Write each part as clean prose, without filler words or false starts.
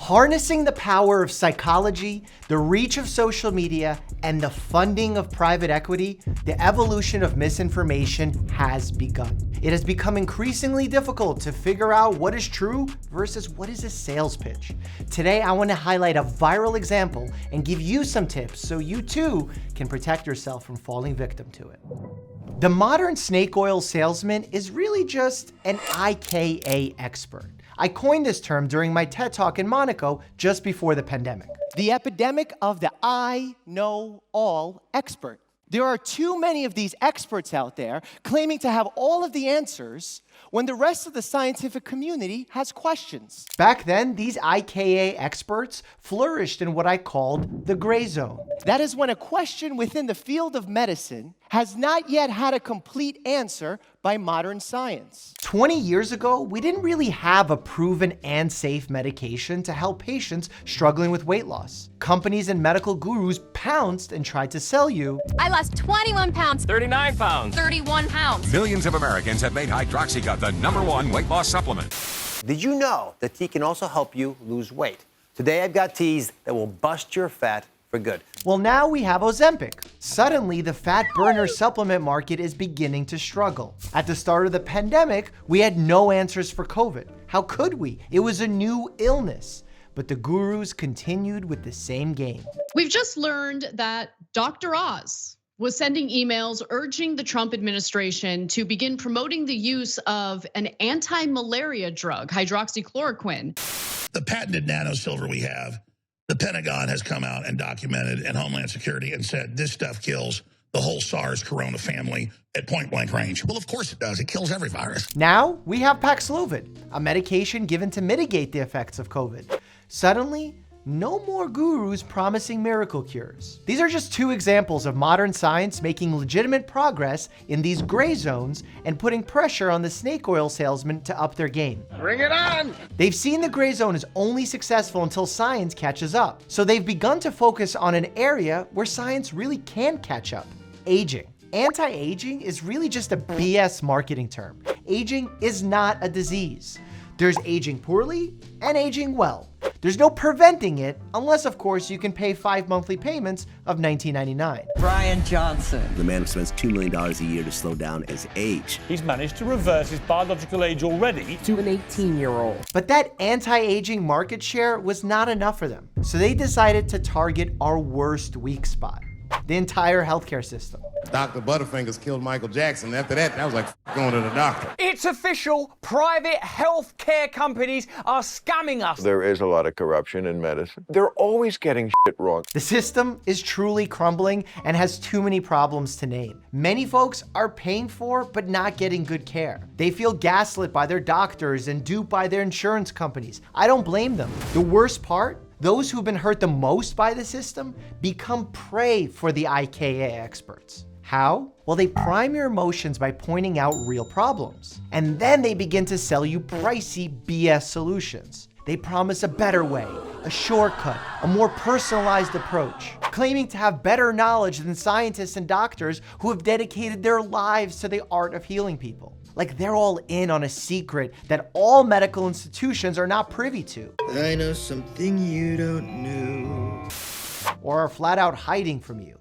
Harnessing the power of psychology, the reach of social media, and the funding of private equity, the evolution of misinformation has begun. It has become increasingly difficult to figure out what is true versus what is a sales pitch. Today, I want to highlight a viral example and give you some tips so you too can protect yourself from falling victim to it. The modern snake oil salesman is really just an Ika expert. I coined this term during my TED Talk in Monaco just before the pandemic. The epidemic of the I know all expert. There are too many of these experts out there claiming to have all of the answers when the rest of the scientific community has questions. Back then, these Ika experts flourished in what I called the gray zone. That is when a question within the field of medicine has not yet had a complete answer by modern science. 20 years ago, we didn't really have a proven and safe medication to help patients struggling with weight loss. Companies and medical gurus pounced and tried to sell you, I lost 21 pounds. 39 pounds. 31 pounds. Millions of Americans have made Hydroxycut the #1 weight loss supplement. Did you know that tea can also help you lose weight? Today I've got teas that will bust your fat for good. Well, now we have Ozempic. Suddenly, the fat burner supplement market is beginning to struggle. At the start of the pandemic, we had no answers for COVID. How could we? It was a new illness. But the gurus continued with the same game. We've just learned that Dr. Oz was sending emails urging the Trump administration to begin promoting the use of an anti-malaria drug, hydroxychloroquine. The patented nanosilver we have, the Pentagon has come out and documented, and Homeland Security, and said this stuff kills the whole SARS corona family at point blank range. Well, of course it does. It kills every virus. Now we have Paxlovid, a medication given to mitigate the effects of COVID. Suddenly, no more gurus promising miracle cures. These are just two examples of modern science making legitimate progress in these gray zones and putting pressure on the snake oil salesmen to up their game. Bring it on! They've seen the gray zone is only successful until science catches up. So they've begun to focus on an area where science really can catch up: aging. Anti-aging is really just a BS marketing term. Aging is not a disease. There's aging poorly and aging well. There's no preventing it, unless of course you can pay 5 monthly payments of $19.99. Brian Johnson. The man who spends $2 million a year to slow down his age. He's managed to reverse his biological age already To an 18-year-old. But that anti-aging market share was not enough for them. So they decided to target our worst weak spot: the entire healthcare system. Dr. Butterfingers killed Michael Jackson. After that, I was like, going to the doctor. It's official. Private health care companies are scamming us. There is a lot of corruption in medicine. They're always getting shit wrong. The system is truly crumbling and has too many problems to name. Many folks are paying for but not getting good care. They feel gaslit by their doctors and duped by their insurance companies. I don't blame them. The worst part? Those who've been hurt the most by the system become prey for the Ika experts. How? Well, they prime your emotions by pointing out real problems. And then they begin to sell you pricey BS solutions. They promise a better way, a shortcut, a more personalized approach, claiming to have better knowledge than scientists and doctors who have dedicated their lives to the art of healing people. Like they're all in on a secret that all medical institutions are not privy to. I know something you don't know. Or are flat out hiding from you.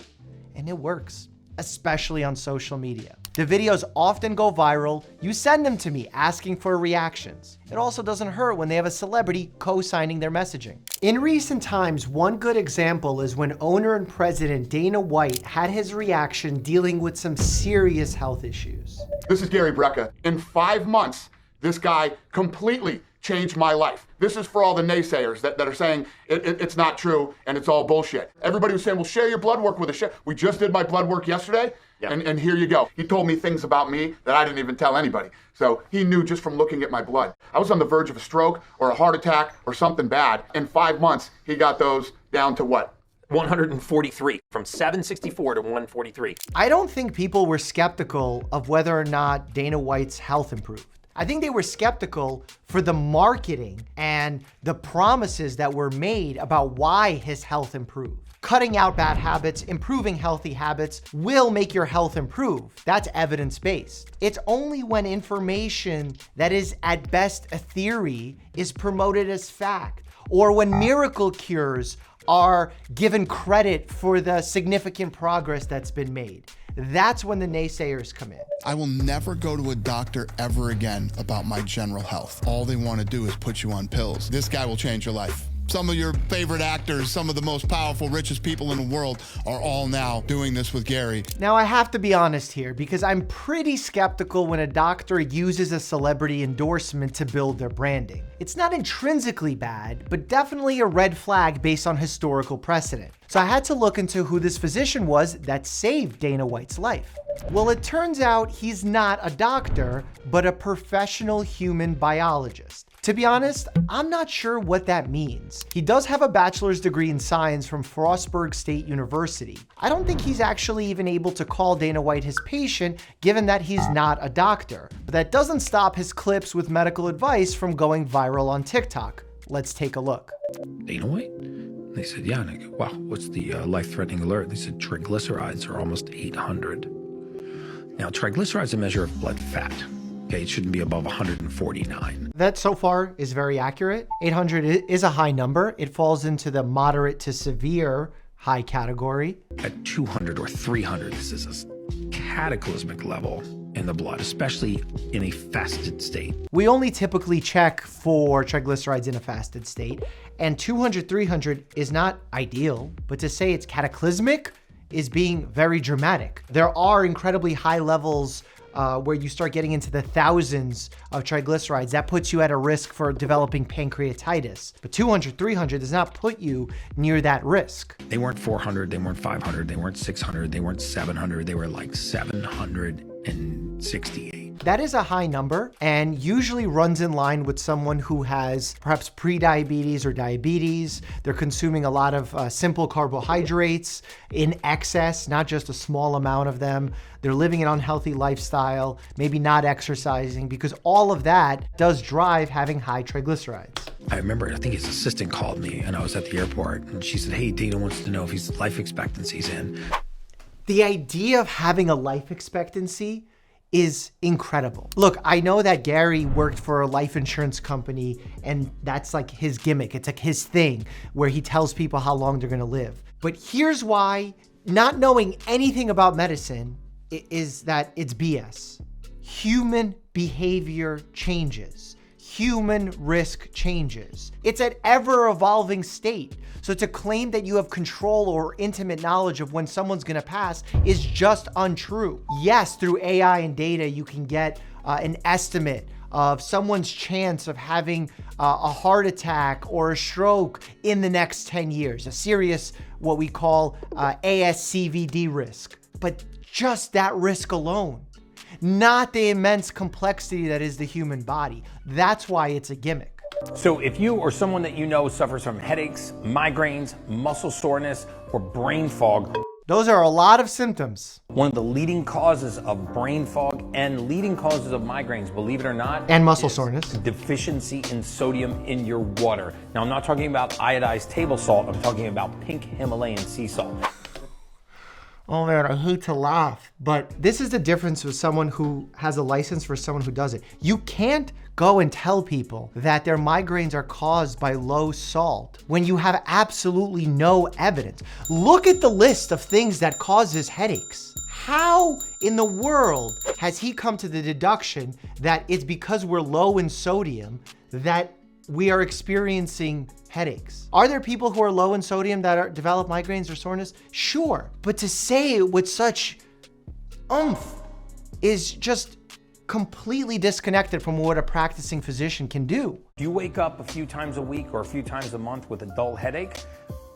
And it works, especially on social media. The videos often go viral. You send them to me asking for reactions. It also doesn't hurt when they have a celebrity co-signing their messaging. In recent times, one good example is when owner and president Dana White had his reaction dealing with some serious health issues. This is Gary Brecka. In 5 months, this guy completely changed my life. This is for all the naysayers that are saying it's not true and it's all bullshit. Everybody was saying, well, share your blood work with us. We just did my blood work yesterday, and here you go. He told me things about me that I didn't even tell anybody. So he knew just from looking at my blood. I was on the verge of a stroke or a heart attack or something bad. In 5 months, he got those down to what? 143, from 764 to 143. I don't think people were skeptical of whether or not Dana White's health improved. I think they were skeptical for the marketing and the promises that were made about why his health improved. Cutting out bad habits, improving healthy habits will make your health improve. That's evidence-based. It's only when information that is at best a theory is promoted as fact, or when miracle cures are given credit for the significant progress that's been made. That's when the naysayers come in. I will never go to a doctor ever again about my general health. All they want to do is put you on pills. This guy will change your life. Some of your favorite actors, some of the most powerful, richest people in the world are all now doing this with Gary. Now I have to be honest here because I'm pretty skeptical when a doctor uses a celebrity endorsement to build their branding. It's not intrinsically bad, but definitely a red flag based on historical precedent. So I had to look into who this physician was that saved Dana White's life. Well, it turns out he's not a doctor, but a professional human biologist. To be honest, I'm not sure what that means. He does have a bachelor's degree in science from Frostburg State University. I don't think he's actually even able to call Dana White his patient, given that he's not a doctor. But that doesn't stop his clips with medical advice from going viral on TikTok. Let's take a look. Dana White? They said, yeah. And I go, wow, what's the life-threatening alert? They said triglycerides are almost 800. Now, triglycerides are a measure of blood fat. Okay, it shouldn't be above 149. That so far is very accurate. 800 is a high number. It falls into the moderate to severe high category. At 200 or 300, this is a cataclysmic level in the blood, especially in a fasted state. We only typically check for triglycerides in a fasted state, and 200, 300 is not ideal, but to say it's cataclysmic is being very dramatic. There are incredibly high levels where you start getting into the thousands of triglycerides. That puts you at a risk for developing pancreatitis. But 200, 300 does not put you near that risk. They weren't 400, they weren't 500, they weren't 600, they weren't 700, they were like 768. That is a high number and usually runs in line with someone who has perhaps pre-diabetes or diabetes. They're consuming a lot of simple carbohydrates in excess, not just a small amount of them. They're living an unhealthy lifestyle, maybe not exercising, because all of that does drive having high triglycerides. I remember, I think his assistant called me and I was at the airport and she said, hey, Dana wants to know if his life expectancy's in. The idea of having a life expectancy is incredible. Look, I know that Gary worked for a life insurance company and that's like his gimmick. It's like his thing where he tells people how long they're gonna live. But here's why not knowing anything about medicine is that it's BS. Human behavior changes. Human risk changes. It's an ever-evolving state. So to claim that you have control or intimate knowledge of when someone's gonna pass is just untrue. Yes, through AI and data, you can get an estimate of someone's chance of having a heart attack or a stroke in the next 10 years, a serious, what we call ASCVD risk. But just that risk alone, not the immense complexity that is the human body. That's why it's a gimmick. So if you or someone that you know suffers from headaches, migraines, muscle soreness, or brain fog, those are a lot of symptoms. One of the leading causes of brain fog and leading causes of migraines, believe it or not, and muscle soreness, deficiency in sodium in your water. Now, I'm not talking about iodized table salt. I'm talking about pink Himalayan sea salt. Oh man, I hate to laugh, but this is the difference with someone who has a license versus someone who doesn't. You can't go and tell people that their migraines are caused by low salt when you have absolutely no evidence. Look at the list of things that causes headaches. How in the world has he come to the deduction that it's because we're low in sodium that we are experiencing headaches? Are there people who are low in sodium that develop migraines or soreness? Sure, but to say it with such oomph is just completely disconnected from what a practicing physician can do. If you wake up a few times a week or a few times a month with a dull headache,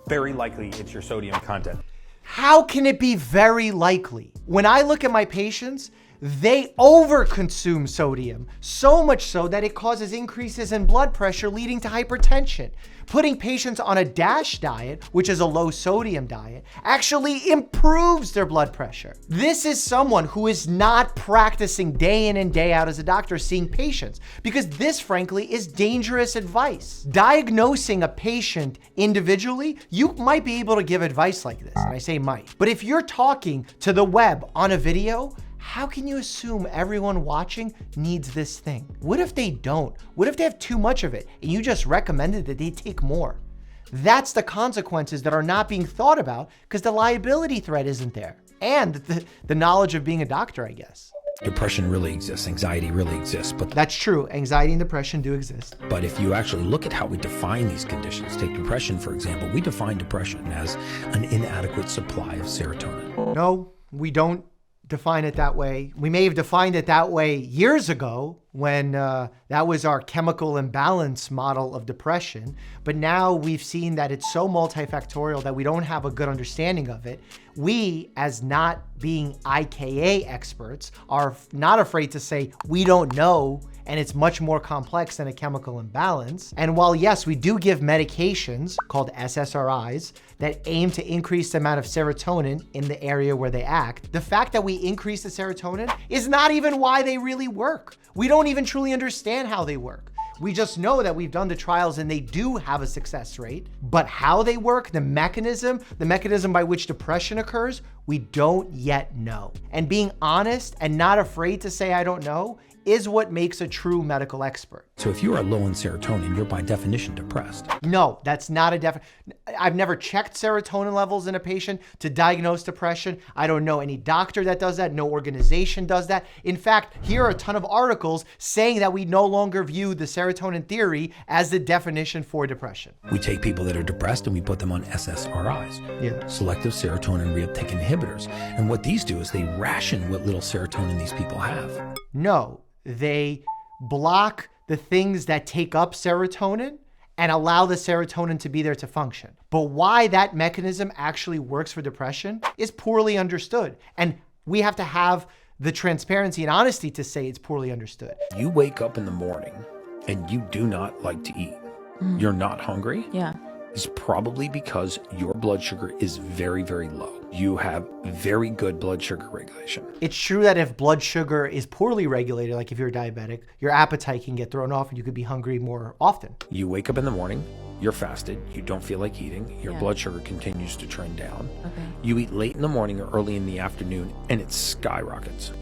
very likely it's your sodium content. How can it be very likely? When I look at my patients, they overconsume sodium, so much so that it causes increases in blood pressure leading to hypertension. Putting patients on a DASH diet, which is a low sodium diet, actually improves their blood pressure. This is someone who is not practicing day in and day out as a doctor seeing patients, because this frankly is dangerous advice. Diagnosing a patient individually, you might be able to give advice like this, and I say might. But if you're talking to the web on a video, how can you assume everyone watching needs this thing? What if they don't? What if they have too much of it and you just recommended that they take more? That's the consequences that are not being thought about because the liability threat isn't there. And the knowledge of being a doctor, I guess. Depression really exists, anxiety really exists, but that's true. Anxiety and depression do exist. But if you actually look at how we define these conditions, take depression, for example, we define depression as an inadequate supply of serotonin. No, we don't define it that way. We may have defined it that way years ago when that was our chemical imbalance model of depression. But now we've seen that it's so multifactorial that we don't have a good understanding of it. We, as not being Ika experts, are not afraid to say we don't know, and it's much more complex than a chemical imbalance. And while yes, we do give medications called SSRIs that aim to increase the amount of serotonin in the area where they act, the fact that we increase the serotonin is not even why they really work. We don't even truly understand how they work. We just know that we've done the trials and they do have a success rate, but how they work, the mechanism by which depression occurs, we don't yet know. And being honest and not afraid to say I don't know is what makes a true medical expert. So if you are low in serotonin, you're by definition depressed. No, that's not a definition. I've never checked serotonin levels in a patient to diagnose depression. I don't know any doctor that does that. No organization does that. In fact, here are a ton of articles saying that we no longer view the serotonin theory as the definition for depression. We take people that are depressed and we put them on SSRIs, selective serotonin reuptake inhibitors. And what these do is they ration what little serotonin these people have. No, they block the things that take up serotonin and allow the serotonin to be there to function. But why that mechanism actually works for depression is poorly understood. And we have to have the transparency and honesty to say it's poorly understood. You wake up in the morning and you do not like to eat. You're not hungry. Yeah. It's probably because your blood sugar is very, very low. You have very good blood sugar regulation. It's true that if blood sugar is poorly regulated, like if you're diabetic, your appetite can get thrown off and you could be hungry more often. You wake up in the morning, you're fasted, you don't feel like eating, your blood sugar continues to trend down. Okay. You eat late in the morning or early in the afternoon and it skyrockets,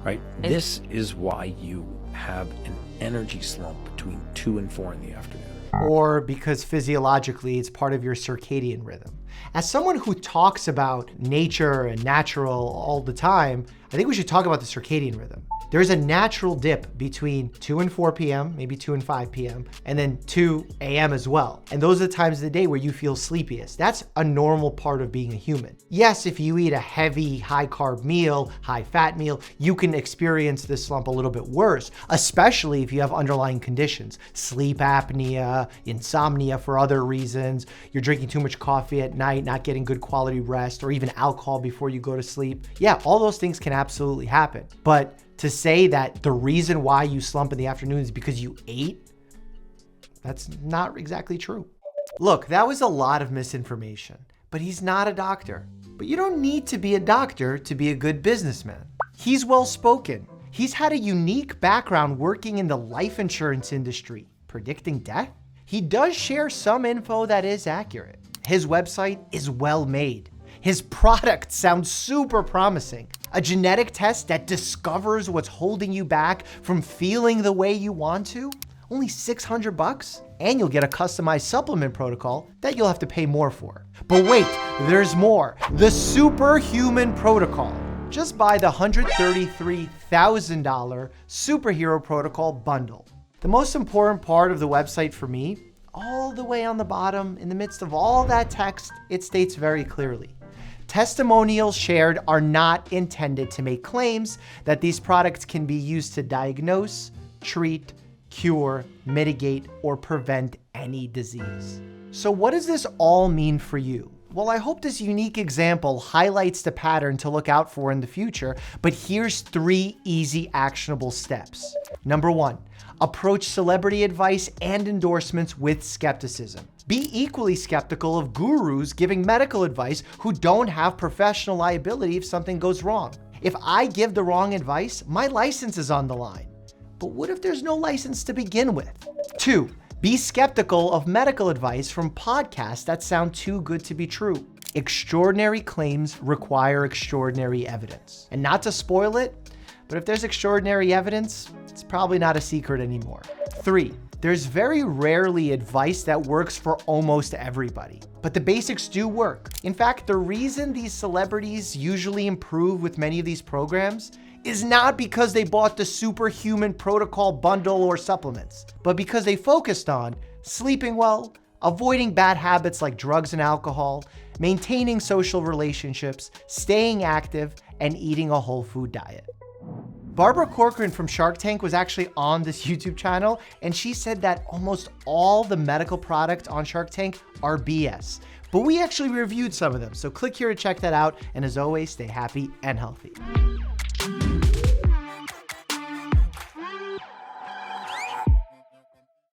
right? This is why you have an energy slump between 2 and 4 in the afternoon. Or because physiologically it's part of your circadian rhythm. As someone who talks about nature and natural all the time, I think we should talk about the circadian rhythm. There's a natural dip between 2 and 4 p.m., maybe 2 and 5 p.m., and then 2 a.m. as well. And those are the times of the day where you feel sleepiest. That's a normal part of being a human. Yes, if you eat a heavy, high-carb meal, high-fat meal, you can experience this slump a little bit worse, especially if you have underlying conditions, sleep apnea, insomnia for other reasons, you're drinking too much coffee at night, not getting good quality rest, or even alcohol before you go to sleep. Yeah, all those things can absolutely happen. But to say that the reason why you slump in the afternoon is because you ate, that's not exactly true. Look, that was a lot of misinformation, but he's not a doctor. But you don't need to be a doctor to be a good businessman. He's well-spoken. He's had a unique background working in the life insurance industry, predicting death. He does share some info that is accurate. His website is well made. His product sounds super promising. A genetic test that discovers what's holding you back from feeling the way you want to? Only $600? And you'll get a customized supplement protocol that you'll have to pay more for. But wait, there's more. The Superhuman Protocol. Just buy the $133,000 Superhero Protocol bundle. The most important part of the website for me, all the way on the bottom, in the midst of all that text, it states very clearly. Testimonials shared are not intended to make claims that these products can be used to diagnose, treat, cure, mitigate, or prevent any disease. So what does this all mean for you? Well, I hope this unique example highlights the pattern to look out for in the future, but here's 3 easy actionable steps. Number 1, approach celebrity advice and endorsements with skepticism. Be equally skeptical of gurus giving medical advice who don't have professional liability if something goes wrong. If I give the wrong advice, my license is on the line. But what if there's no license to begin with? 2, be skeptical of medical advice from podcasts that sound too good to be true. extraordinary claims require extraordinary evidence. And not to spoil it, but if there's extraordinary evidence, it's probably not a secret anymore. 3, there's very rarely advice that works for almost everybody, but the basics do work. In fact, the reason these celebrities usually improve with many of these programs is not because they bought the superhuman protocol bundle or supplements, but because they focused on sleeping well, avoiding bad habits like drugs and alcohol, maintaining social relationships, staying active, and eating a whole food diet. Barbara Corcoran from Shark Tank was actually on this YouTube channel, and she said that almost all the medical products on Shark Tank are BS. But we actually reviewed some of them, so click here to check that out, and as always, stay happy and healthy.